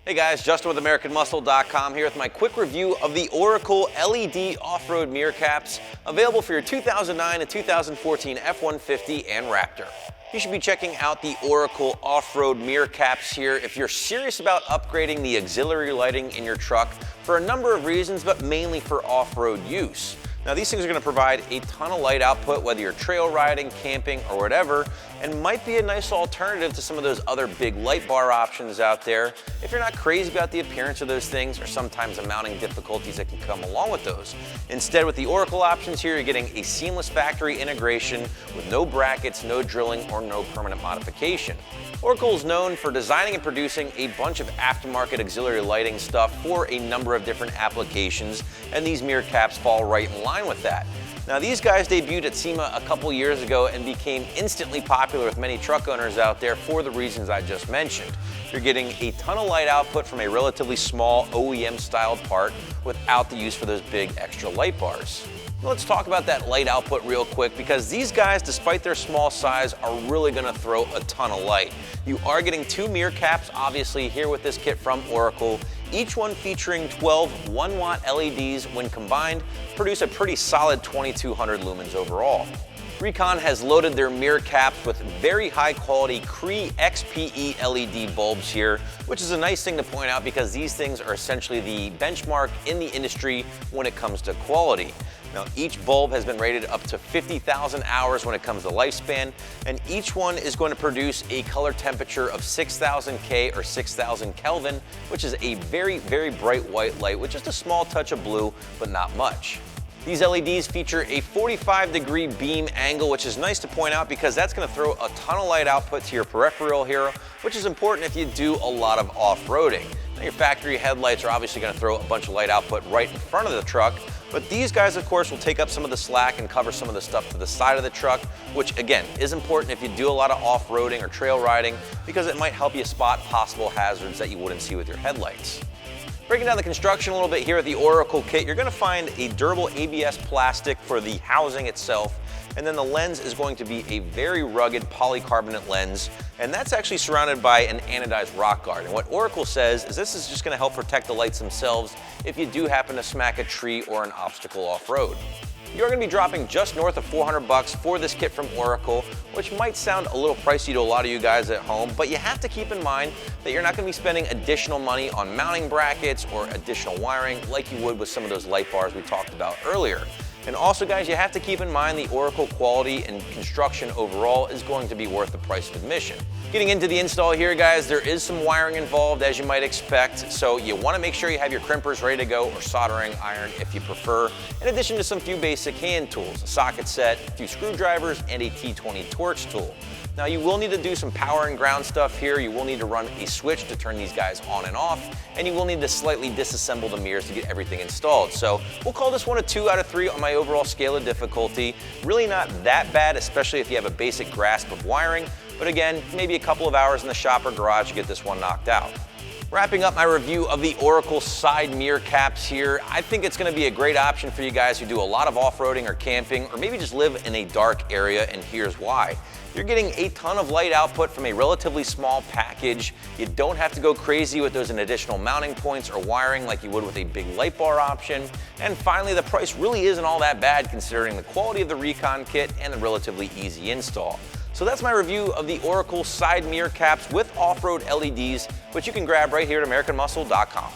Hey guys, Justin with AmericanMuscle.com here with my quick review of the Oracle LED off-road mirror caps available for your 2009 and 2014 F150 and Raptor. You should be checking out the Oracle off-road mirror caps here if you're serious about upgrading the auxiliary lighting in your truck for a number of reasons, but mainly for off-road use. Now these things are going to provide a ton of light output whether you're trail riding, camping, or whatever, and might be a nice alternative to some of those other big light bar options out there if you're not crazy about the appearance of those things or sometimes the mounting difficulties that can come along with those. Instead, with the Oracle options here, you're getting a seamless factory integration with no brackets, no drilling, or no permanent modification. Oracle is known for designing and producing a bunch of aftermarket auxiliary lighting stuff for a number of different applications, and these mirror caps fall right in line with that. Now these guys debuted at SEMA a couple years ago and became instantly popular with many truck owners out there for the reasons I just mentioned. You're getting a ton of light output from a relatively small OEM styled part without the use for those big extra light bars. Let's talk about that light output real quick, because these guys, despite their small size, are really going to throw a ton of light. You are getting two mirror caps, obviously, here with this kit from Oracle, each one featuring 12 1-watt LEDs. When combined, produce a pretty solid 2200 lumens overall. Recon has loaded their mirror caps with very high quality Cree XPE LED bulbs here, which is a nice thing to point out because these things are essentially the benchmark in the industry when it comes to quality. Now each bulb has been rated up to 50,000 hours when it comes to lifespan, and each one is going to produce a color temperature of 6000 K or 6000 Kelvin, which is a very, very bright white light with just a small touch of blue, but not much. These LEDs feature a 45-degree beam angle, which is nice to point out because that's going to throw a ton of light output to your peripheral here, which is important if you do a lot of off-roading. Now your factory headlights are obviously going to throw a bunch of light output right in front of the truck, but these guys, of course, will take up some of the slack and cover some of the stuff to the side of the truck, which again is important if you do a lot of off-roading or trail riding because it might help you spot possible hazards that you wouldn't see with your headlights. Breaking down the construction a little bit here at the Oracle kit, you're going to find a durable ABS plastic for the housing itself, and then the lens is going to be a very rugged polycarbonate lens, and that's actually surrounded by an anodized rock guard. And what Oracle says is this is just going to help protect the lights themselves if you do happen to smack a tree or an obstacle off-road. You're going to be dropping just north of $400 for this kit from Oracle, which might sound a little pricey to a lot of you guys at home, but you have to keep in mind that you're not going to be spending additional money on mounting brackets or additional wiring like you would with some of those light bars we talked about earlier. And also, guys, you have to keep in mind the Oracle quality and construction overall is going to be worth the price of admission. Getting into the install here, guys, there is some wiring involved as you might expect, so you want to make sure you have your crimpers ready to go or soldering iron if you prefer, in addition to some few basic hand tools, a socket set, a few screwdrivers, and a T20 torch tool. Now you will need to do some power and ground stuff here. You will need to run a switch to turn these guys on and off, and you will need to slightly disassemble the mirrors to get everything installed. So we'll call this one a 2 out of 3 on my overall scale of difficulty. Really not that bad, especially if you have a basic grasp of wiring, but again, maybe a couple of hours in the shop or garage to get this one knocked out. Wrapping up my review of the Oracle side mirror caps here, I think it's going to be a great option for you guys who do a lot of off-roading or camping, or maybe just live in a dark area, and here's why. You're getting a ton of light output from a relatively small package. You don't have to go crazy with those additional mounting points or wiring like you would with a big light bar option. And finally, the price really isn't all that bad considering the quality of the Recon kit and the relatively easy install. So that's my review of the Oracle side mirror caps with off-road LEDs, which you can grab right here at AmericanMuscle.com.